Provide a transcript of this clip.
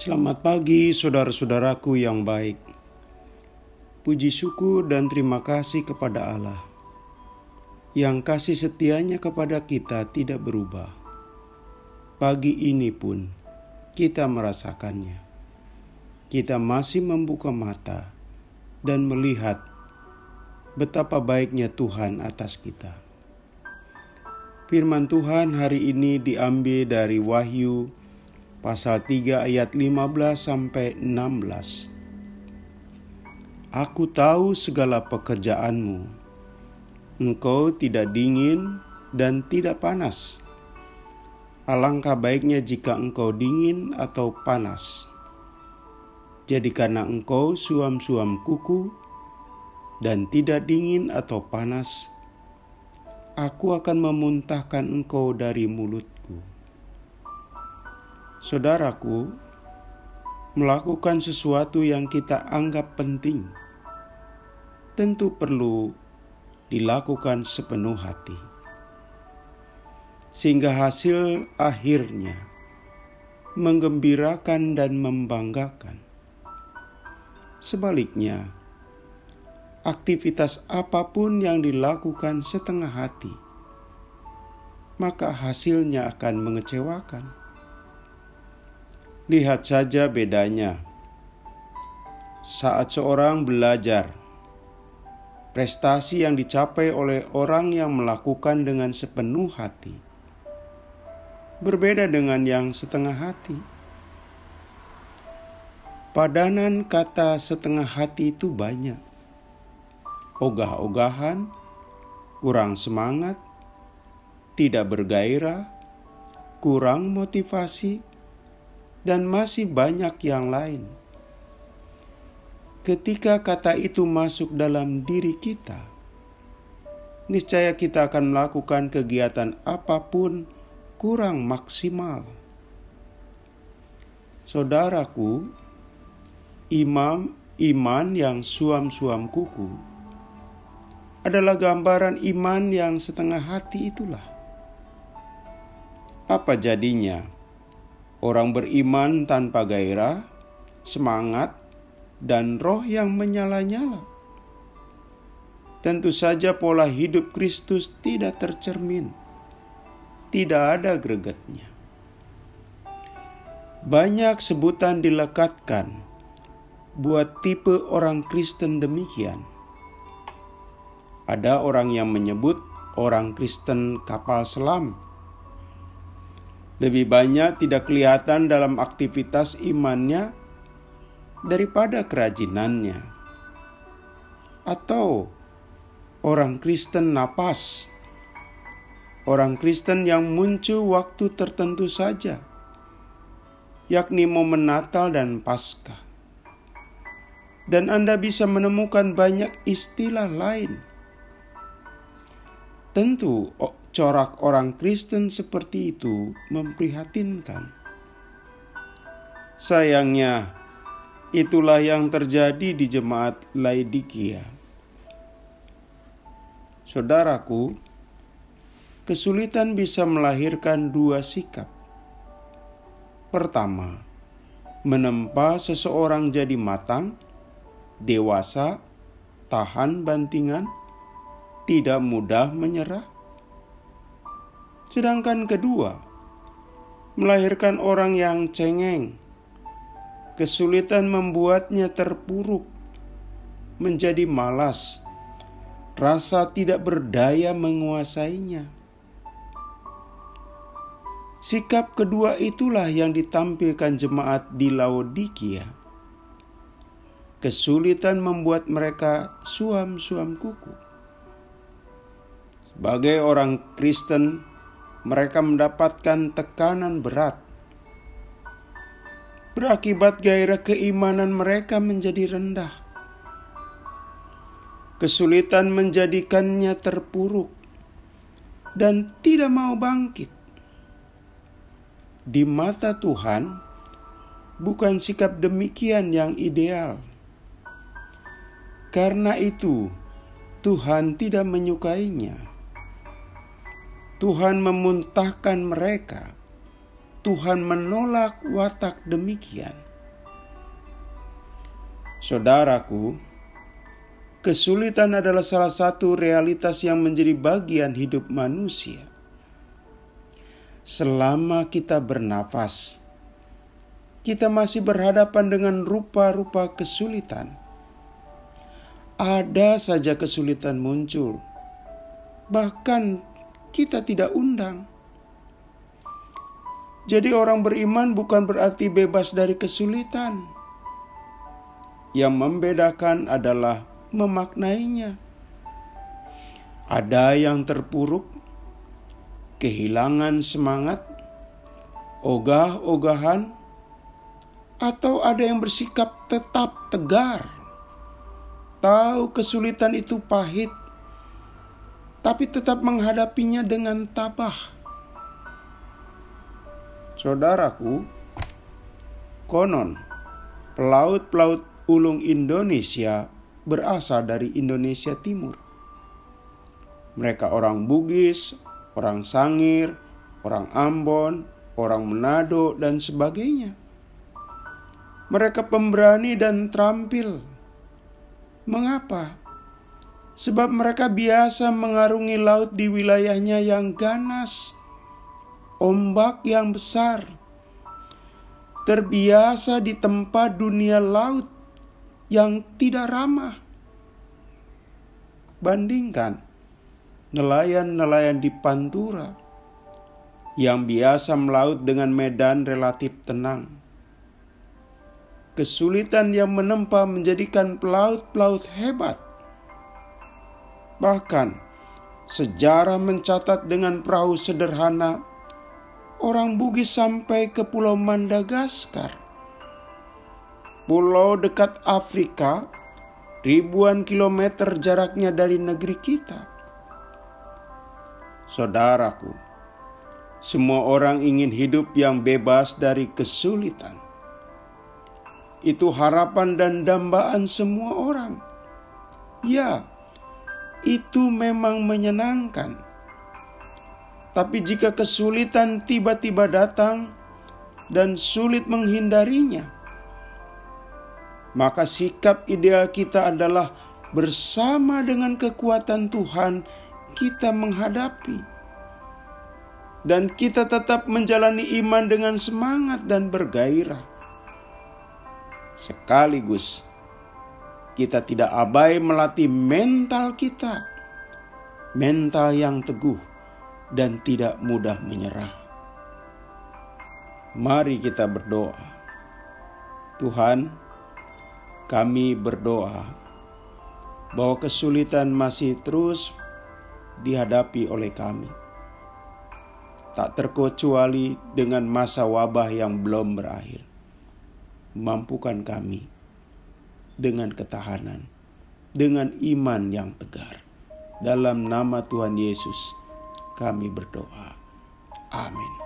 Selamat pagi saudara-saudaraku yang baik. Puji syukur dan terima kasih kepada Allah yang kasih setianya kepada kita tidak berubah. Pagi ini pun kita merasakannya. Kita masih membuka mata dan melihat betapa baiknya Tuhan atas kita. Firman Tuhan hari ini diambil dari Wahyu pasal 3 ayat 15-16. Aku tahu segala pekerjaanmu. Engkau tidak dingin dan tidak panas. Alangkah baiknya jika engkau dingin atau panas. Jadi karena engkau suam-suam kuku dan tidak dingin atau panas, aku akan memuntahkan engkau dari mulutku. Saudaraku, melakukan sesuatu yang kita anggap penting tentu perlu dilakukan sepenuh hati, sehingga hasil akhirnya menggembirakan dan membanggakan. Sebaliknya, aktivitas apapun yang dilakukan setengah hati, maka hasilnya akan mengecewakan. Lihat saja bedanya saat seorang belajar. Prestasi yang dicapai oleh orang yang melakukan dengan sepenuh hati berbeda dengan yang setengah hati. Padanan kata setengah hati itu banyak. Ogah-ogahan, kurang semangat, tidak bergairah, kurang motivasi, dan masih banyak yang lain. Ketika kata itu masuk dalam diri kita, niscaya kita akan melakukan kegiatan apapun kurang maksimal. Saudaraku, iman yang suam-suam kuku adalah gambaran iman yang setengah hati itulah. Apa jadinya? Orang beriman tanpa gairah, semangat, dan roh yang menyala-nyala. Tentu saja pola hidup Kristus tidak tercermin. Tidak ada gregetnya. Banyak sebutan dilekatkan buat tipe orang Kristen demikian. Ada orang yang menyebut orang Kristen kapal selam. Lebih banyak tidak kelihatan dalam aktivitas imannya daripada kerajinannya. Atau orang Kristen napas. Orang Kristen yang muncul waktu tertentu saja, yakni momen Natal dan Paskah. Dan Anda bisa menemukan banyak istilah lain. Tentu corak orang Kristen seperti itu memprihatinkan. Sayangnya, itulah yang terjadi di jemaat Laodikia. Saudaraku, kesulitan bisa melahirkan dua sikap. Pertama, menempa seseorang jadi matang, dewasa, tahan bantingan, tidak mudah menyerah. Sedangkan kedua, melahirkan orang yang cengeng. Kesulitan membuatnya terpuruk, menjadi malas, rasa tidak berdaya menguasainya. Sikap kedua itulah yang ditampilkan jemaat di Laodikia. Kesulitan membuat mereka suam-suam kuku. Sebagai orang Kristen, mereka mendapatkan tekanan berat. Berakibat gairah keimanan mereka menjadi rendah. Kesulitan menjadikannya terpuruk dan tidak mau bangkit. Di mata Tuhan, bukan sikap demikian yang ideal. Karena itu, Tuhan tidak menyukainya. Tuhan memuntahkan mereka. Tuhan menolak watak demikian. Saudaraku, kesulitan adalah salah satu realitas yang menjadi bagian hidup manusia. Selama kita bernafas, kita masih berhadapan dengan rupa-rupa kesulitan. Ada saja kesulitan muncul, bahkan kita tidak undang. Jadi orang beriman bukan berarti bebas dari kesulitan. Yang membedakan adalah memaknainya. Ada yang terpuruk, kehilangan semangat, ogah-ogahan, atau ada yang bersikap tetap tegar. Tahu kesulitan itu pahit, tapi tetap menghadapinya dengan tabah. Saudaraku, konon pelaut-pelaut ulung Indonesia berasal dari Indonesia Timur. Mereka orang Bugis, orang Sangir, orang Ambon, orang Manado, dan sebagainya. Mereka pemberani dan terampil. Mengapa? Sebab mereka biasa mengarungi laut di wilayahnya yang ganas, ombak yang besar. Terbiasa di tempat dunia laut yang tidak ramah. Bandingkan nelayan-nelayan di Pantura yang biasa melaut dengan medan relatif tenang. Kesulitan yang menempa menjadikan pelaut-pelaut hebat. Bahkan sejarah mencatat dengan perahu sederhana orang Bugis sampai ke Pulau Madagaskar. Pulau dekat Afrika, ribuan kilometer jaraknya dari negeri kita. Saudaraku, semua orang ingin hidup yang bebas dari kesulitan. Itu harapan dan dambaan semua orang. Ya, itu memang menyenangkan. Tapi jika kesulitan tiba-tiba datang dan sulit menghindarinya, maka sikap ideal kita adalah bersama dengan kekuatan Tuhan kita menghadapi. Dan kita tetap menjalani iman dengan semangat dan bergairah. Sekaligus kita tidak abai melatih mental kita, mental yang teguh dan tidak mudah menyerah. Mari kita berdoa. Tuhan, kami berdoa bahwa kesulitan masih terus dihadapi oleh kami. Tak terkecuali dengan masa wabah yang belum berakhir. Mampukan kami dengan ketahanan, dengan iman yang tegar. Dalam nama Tuhan Yesus kami berdoa. Amin.